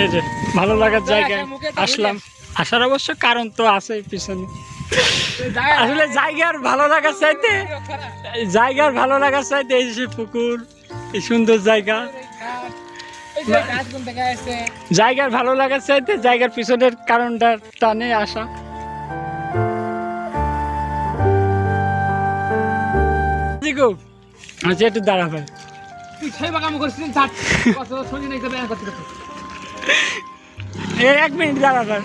এই যে ভালো লাগার জায়গায় আসলাম, আসার অবশ্য কারণ তো আছে পিছনে। আসলে জায়গার ভালো লাগার চাইতে এই যে পুকুর, এই সুন্দর জায়গা, জায়গার ভালো লাগার চাইতে জায়গার পিছনের কারণটা টানে আসা। আচ্ছা একটু দাঁড়া ভাই, এক মিনিট দাঁড়া ভাই,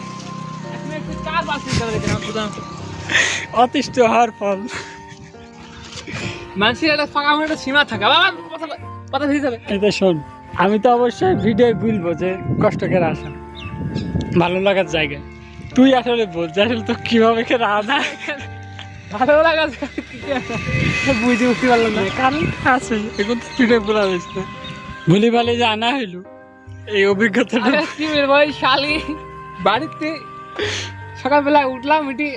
অতিষ্ঠ হওয়ার ফল মানুষের একটা ফাঁকা একটা সীমা থাকে। কথা ভেসে যাবে। এটা শোন, আমি তো অবশ্যই ভিডিও বলবো যে কষ্টকর আসা ভালো লাগার জায়গায়। তুই আসলে বল যে আসলে তো কিভাবে রাধা ভালো লাগা বুঝতে উঠতে পারলাম না, কারণ আছে এখন তো ভিডিও বলা হয়েছে না, ভুলি ভালে যে আনা হইলো এই অভিজ্ঞতাটা। ভাই শালি বাড়িতে সকালবেলা উঠলাম, উঠি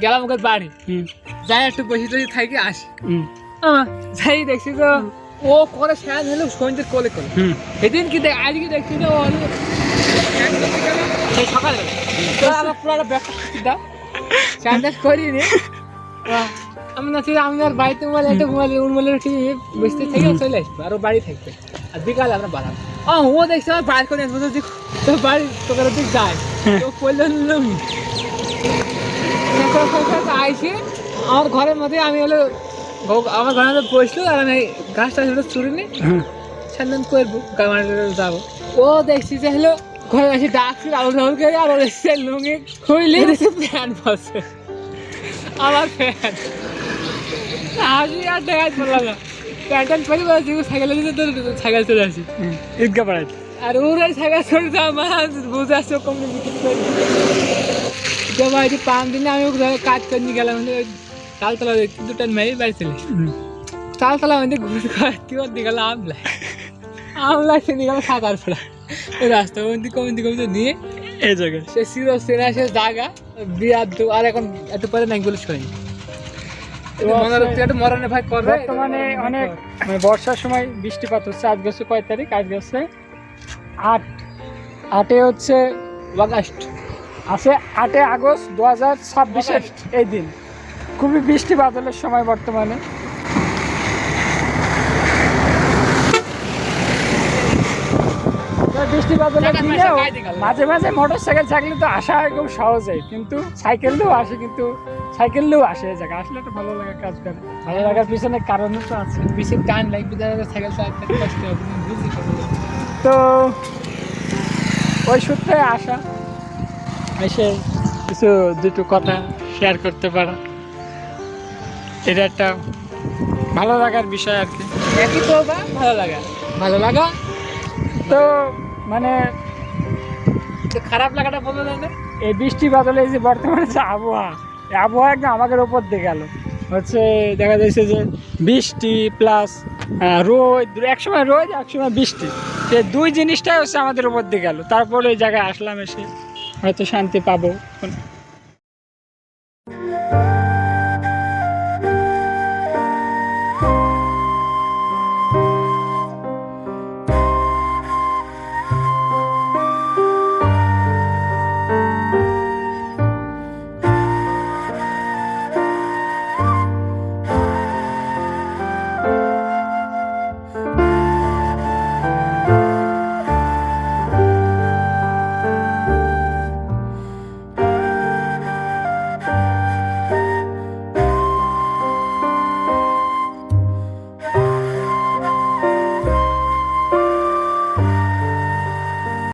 গেলাম ওকে বাড়ি, যাই একটু বসে টসে থাকি আসি, যাই দেখছি তো ও করে স্যান হলো সন্ধ্যের কোলে কোলে। সেদিন কি আজকে দেখছি যে ও সকালবেলা পুরো ব্যাপারটা স্যান করিনি। আমি না আমি আর বাড়িতে মোবাইল একটা মোবাইলের বসতে থেকে চলে আসবো, আরো বাড়ি থাকবে। আর বিকালে আমরা বাড়াবো। ও দেখছি আমার বাড়ি করে তো বাড়ি তোকে দিক যায় তো পড়লো আইসি আমার ঘরের মধ্যে। আমি হলো আমার ঘরের মধ্যে বসলো, আর আমি গাছটা চুরি নি স্যান্ডন করবো, যাবো। ও দেখছি যে হলো ঘরে এসে ডাকছি আলু ঝাল করে, আর ওর এসে লুঙ্গি খুইলে দেখছি প্যান্ট বসে আমার প্যান্ট আসি আর দেখাই পড়লাম না। প্যান্ট পরে বলছি সাইকেল সাইকেল চলে আসি ঈদগা পাড়ায়, আর ওরা সাইকেল চলে যা আমার বুঝে আসছে কম বাড়িতে 5 দিনে আমি কাজ করে নিয়ে গেলাম তালতলা দুটো মেয়ে বাড়ি চলে তালতলা মধ্যে ঘুরে ঘুরতে গেল আমলাইছে নিয়ে গেল সাঁতার ফেলা রাস্তা কমতে নিয়ে এই জায়গায় সে সেনা সে জায়গা বিয়ার আর এখন একটু পরে নাই বলে শোয়নি। ভাই বর্তমানে অনেক বর্ষার সময় বৃষ্টিপাত হচ্ছে। আজ গেছে কয় তারিখ? আজ গেছে 8 হচ্ছে আগস্ট, আছে 8 আগস্ট 2026 এই দিন খুবই বৃষ্টি বাদলের সময় বর্তমানে। বৃষ্টি বাদলের দিনেও মাঝে মাঝে মোটর সাইকেল থাকলে তো আসা হয় খুব সহজেই, কিন্তু সাইকেলেও আসে, কিন্তু সাইকেলেও আসে এই জায়গায় আসলে একটা ভালো লাগার কাজ করে। ভালো লাগার পিছনে কারণও তো আছে, বেশি টান লাগবে সাইকেল চালাতে কষ্ট হবে বুঝি। তো ওই সূত্রে আসা, এসে কিছু দুটো কথা শেয়ার করতে পারা, এটা একটা ভালো লাগার বিষয় আর কি। একই তো ভালো লাগা তো মানে খারাপ লাগাটা বলবো না। এই বৃষ্টি বাদলে যে বর্তমানে যে আবহাওয়া একদম আমাদের ওপর দিয়ে গেল হচ্ছে, দেখা যাচ্ছে যে বৃষ্টি প্লাস রোদ, একসময় রোদ একসময় বৃষ্টি, সে দুই জিনিসটাই হচ্ছে আমাদের ওপর দিয়ে গেল। তারপরে ওই জায়গায় আসলাম, এসে হয়তো শান্তি পাবো।